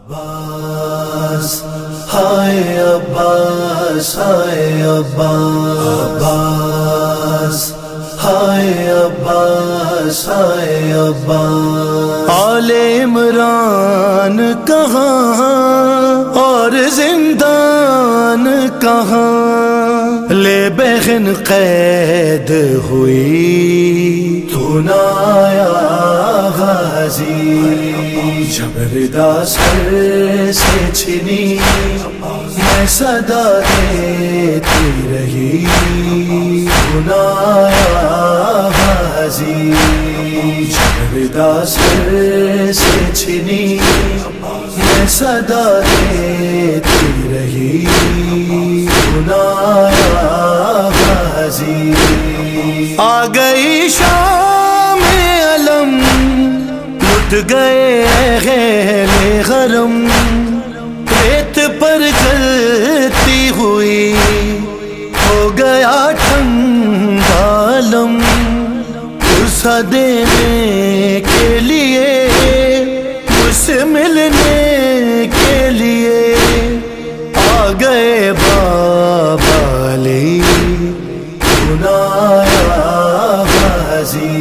عباس ہائے عباس ہائے عباس ہائے عباس ہائے عباس آل عمران کہاں اور زندان کہاں لے بہن قید ہوئی تو نہ آیا غازی جب ردا سر سے چھنی میں صدا دیتی رہی تو نہ آیا غازی جب ردا سر سے چھنی میں صدا دیتی رہی تو نہ آیا غازی آ گئی شام علم لٹ گئے غیر غرم ریت پر چلتی ہوئی ہو گیا ٹھنڈا علم اسا دینے کے لیے مجھ سے ملنے کے لیے آ گئے بابا علی نہ آیا غازی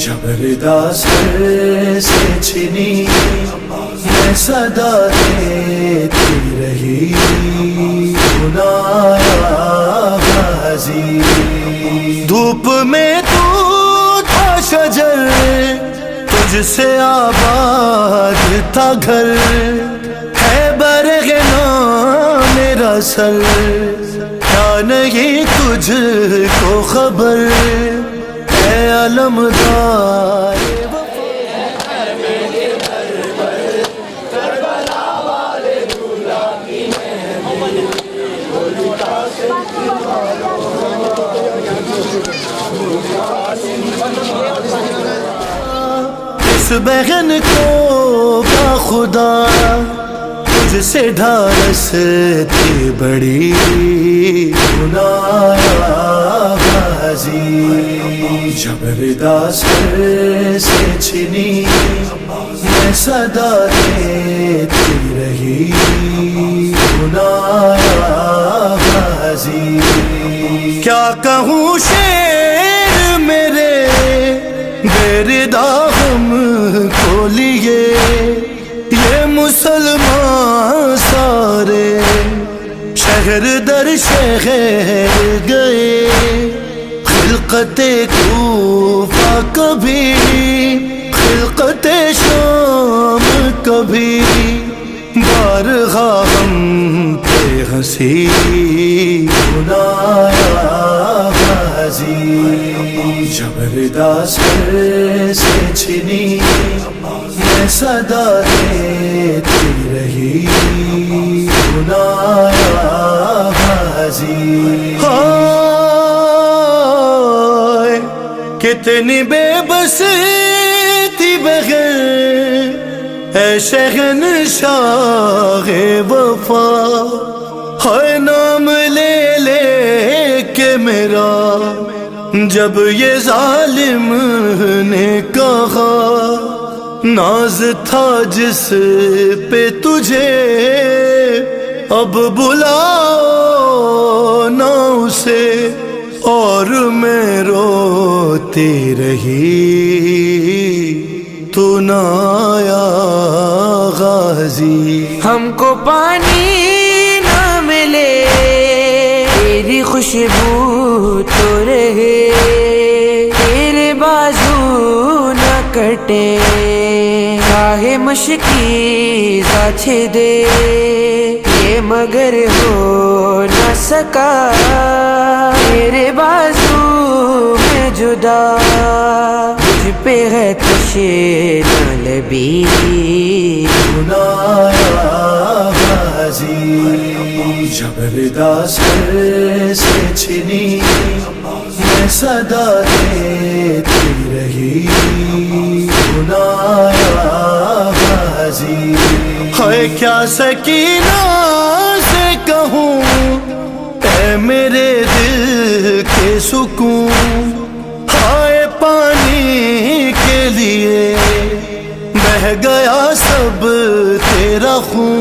جب ردا سر سے چھنی میں صدا دیتی رہی نہ آیا غازی دھوپ میں تو تھا شجر تجھ سے آباد تھا گھر ہے برگ نام میرا سر کیا نہیں تجھ کو خبر اے علمدار اس بہن کو کا خدا تجھ سے ڈھارس تھی بڑی نہ آیا غازی جب ردا سر سے چھنی میں صدا دیتی رہی نہ آیا غازی کیا کہوں شعر میرے بے ردا ہم کو لیے یہ مسلمان سارے شہر در شہر گئے خلقت کوفہ کبھی خلقت شام کبھی بارگاہ ہم پہ ہنسی نہ آیا غازی جب ردا سر سے چھنی میں صدا دیتی رہی نہ آیا غازی ہائے کتنی بے بس تھی بغیر اے شہنشاہ وفا ہائے نام لے لے کے میرا جب یہ ظالم نے کہا ناز تھا جس پہ تجھے اب بلاؤ نہ اسے اور میں روتی رہی تو نہ آیا غازی ہم کو پانی نہ ملے تیری خوشبو تو رہے تیرے بازو نہ کٹے چاہے مشکی ساچھے دے یہ مگر ہو نہ سکا تیرے بازو میں جدا مجھ پہ ہے تشے نہ لبی نہ آیا غازی جب ردا سر سے چھنی میں صدا دیتی رہی نہ آیا غازی ہے کیا سکینہ سے کہوں اے میرے دل کے سکون ہائے پانی کے لیے بہ گیا سب تیرا رکھوں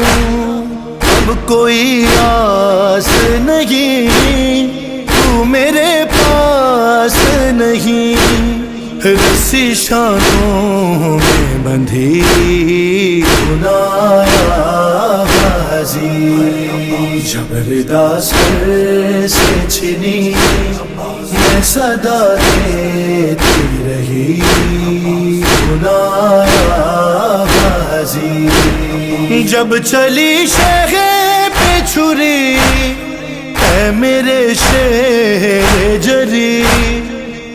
اب کوئی آس نہیں، تو میرے پاس نہیں، رسی شانوں میں بندھی سنایا غازی، جب ردا سر سے چھنی میں صدا دیتی رہی، سنایا غازی، جب چلی شہر پہ چھری اے میرے شیر جری،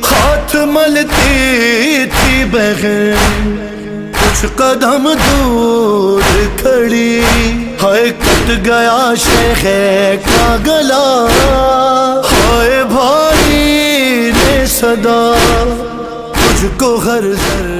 ہاتھ ملتی تھی بہن کچھ قدم دور کھڑی، ہائے کٹ گیا شیخ کا گلا، ہائے بھائی نے صدا تجھ کو ہر ذر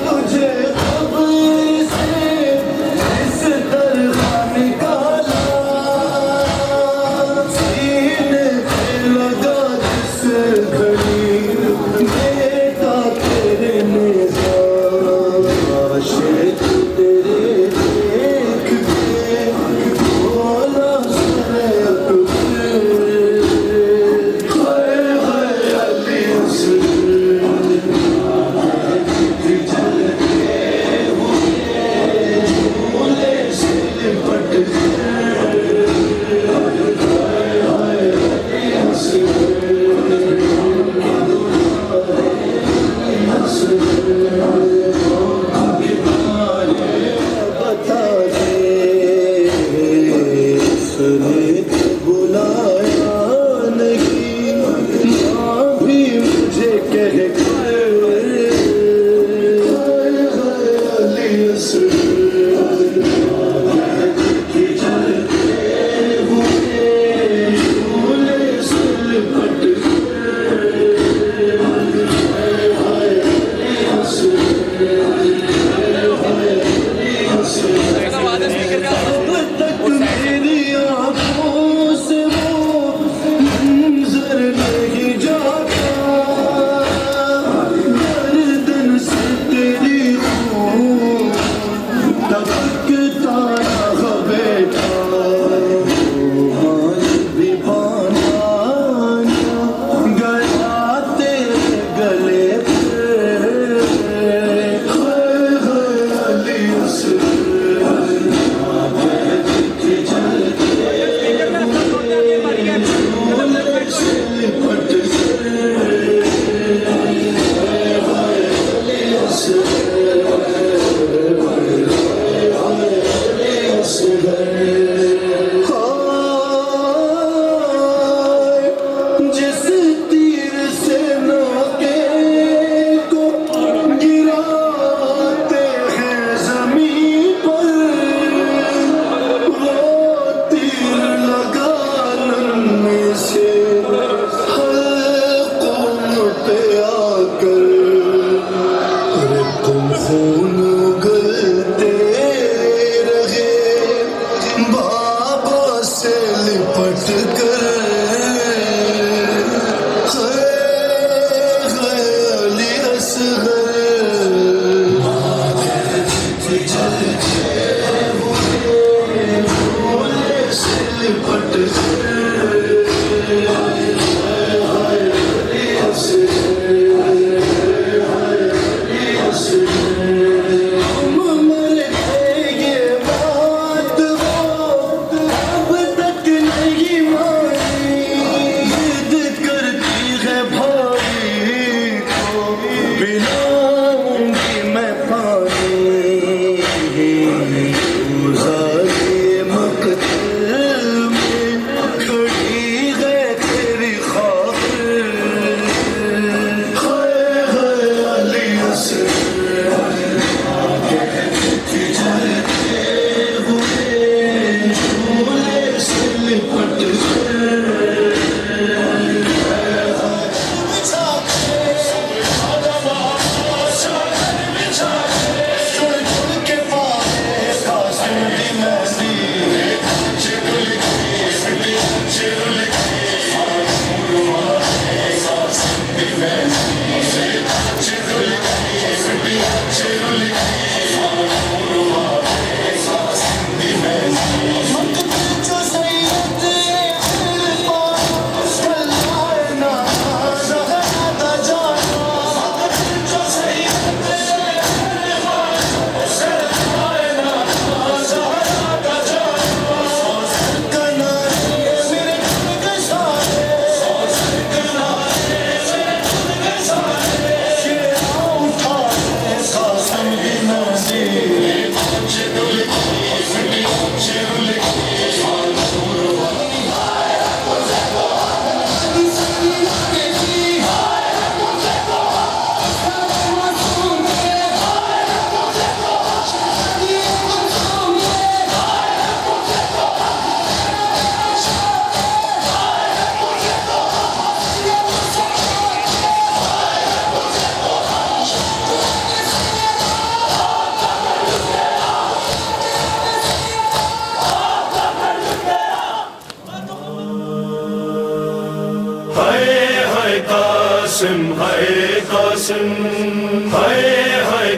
تجھے اب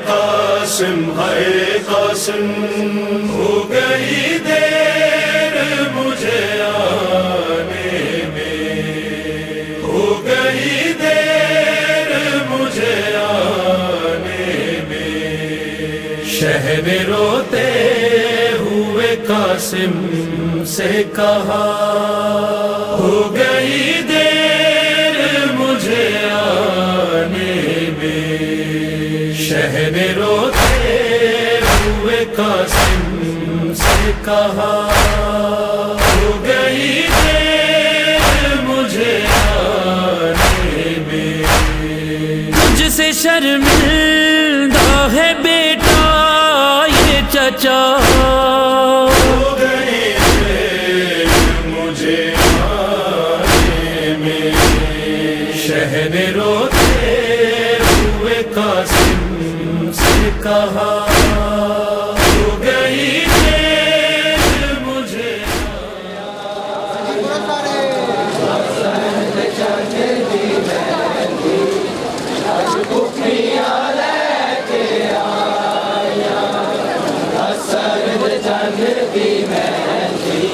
قاسم ہائے قاسم ہو گئی دیر مجھے آنے میں ہو گئی دیر مجھے آنے میں شہر روتے ہوئے قاسم سے کہا ہو گئی دیر مجھے آنے میں شہر روتے ہوئے قاسم سے کہا ہو گئی دیر مجھے آنے میں تجھ سے شرمندہ ہے بیٹا یہ چچا ہو گئی دیر مجھے آنے میں شہر روتے ہوئے قاسم سے کہا ہو گئی دیر مجھے حسن دے چن دی مہندی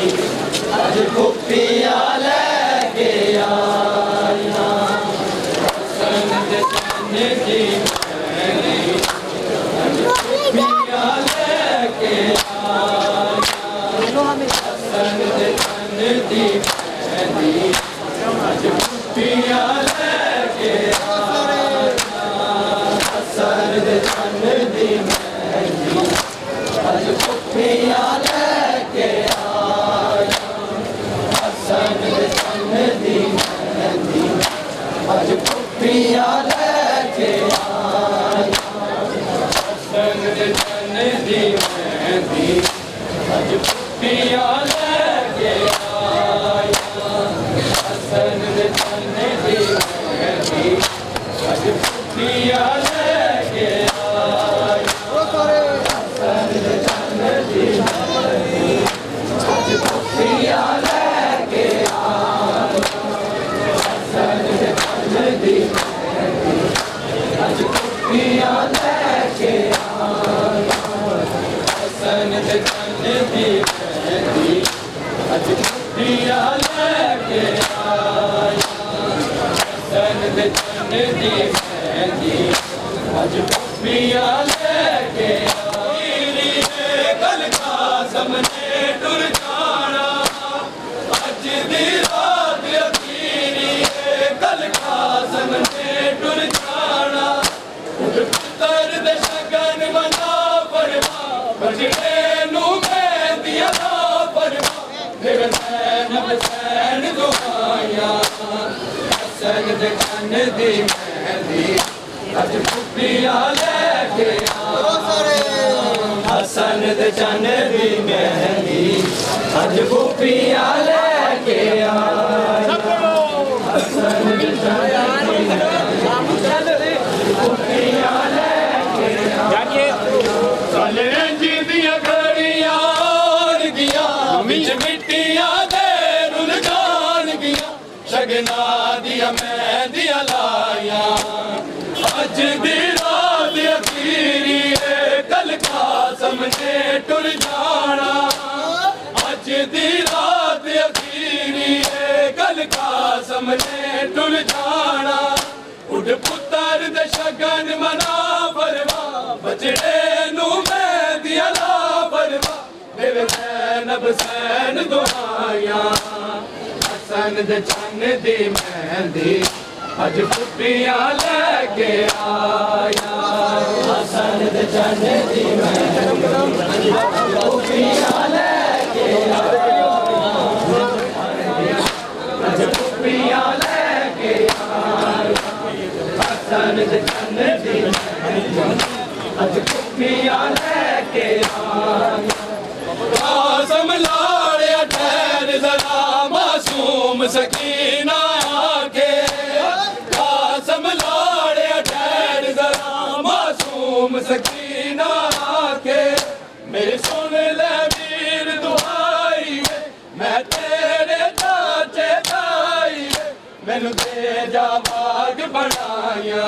اج پھوپھیاں لے کے آئی حسن دے چن دی مہندی پھوپھیاں لے کے آئی کل انجی دیاں گھڑیاں آن گیاں وچ مٹیاں دے رل جان گیاں شگنا دیاں مہندیاں لائیاں اج دی رات اخیری کل قاسم نے ٹر جانا اج دی رات اخیری کل قاسم نے ٹر جانا اٹھ پتر دے شگن منا فرما بچڑے نو مہندی لا فرما دے زینب حسین دعائیاں حسن دے چن دی مہندی اج پھوپھیاں لے کے آیا حسن دے چن دی مہندی پھوپھیاں لے کے آیا اج پھوپھیاں لے کے آیا حسن دے چن دی مہندی اج پھوپھیاں لے کے آیا قاسم لاڑیا ٹھہر ذرا معصوم سکینہ کے سکینہ کے میرے سن لے ویر دعائی میں تیرے چاچے دائی مینوں دے جا باغ بنایا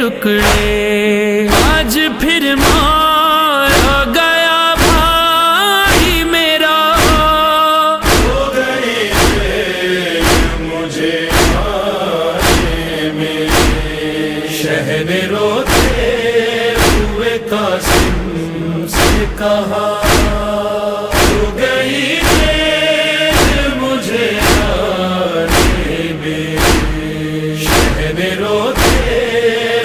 ٹکڑے آج پھر مارا گیا بھائی میرا ہو گئی دیر مجھے آنے میں شہر روتے ہوئے قاسم سے کہا ہو گئی دیر مجھے آنے میں شہر روتے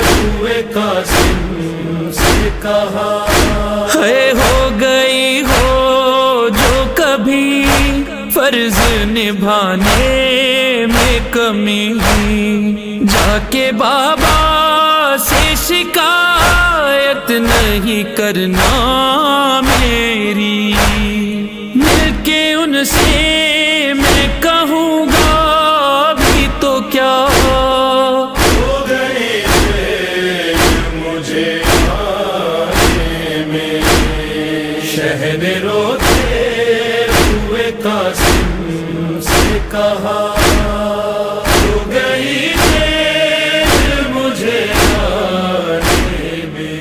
ہوئے قاسم سے کہا ہے ہو گئی ہو جو کبھی فرض نبھانے میں کمی جا کے بابا سے شکایت نہیں کرنا میری مل کے ان سے میں کہوں گا بھی تو کیا ہو گئی دیر مجھے آنے میں شہر روتے ہوئے قاسم سے کہا ہو گئی دیر مجھے آنے میں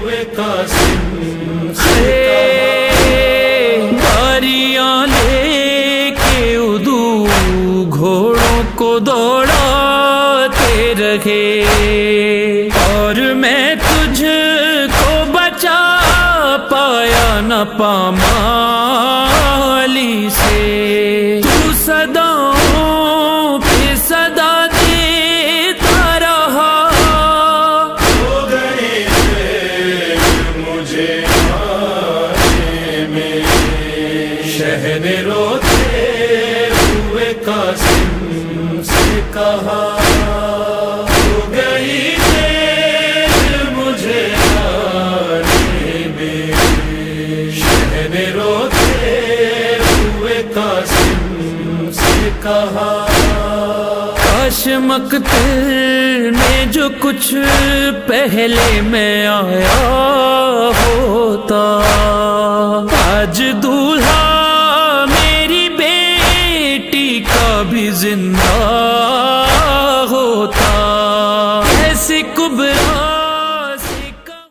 ہوئے قاسم سے باریاں لے کے ادو گھوڑوں کو دوڑاتے رہے اور میں تجھ کو بچا پایا نہ پامالی سے تو صداؤں پہ صدا دیتا رہا ہو گئی دیر مجھے آنے میں شہر روتے ہوئے قاسم سے کہا ہو گئی دیر مجھے آنے میں شہر روتے ہوئے قاسم سے کہا کاش مقتل میں جو کچھ پہلے میں آیا ہوتا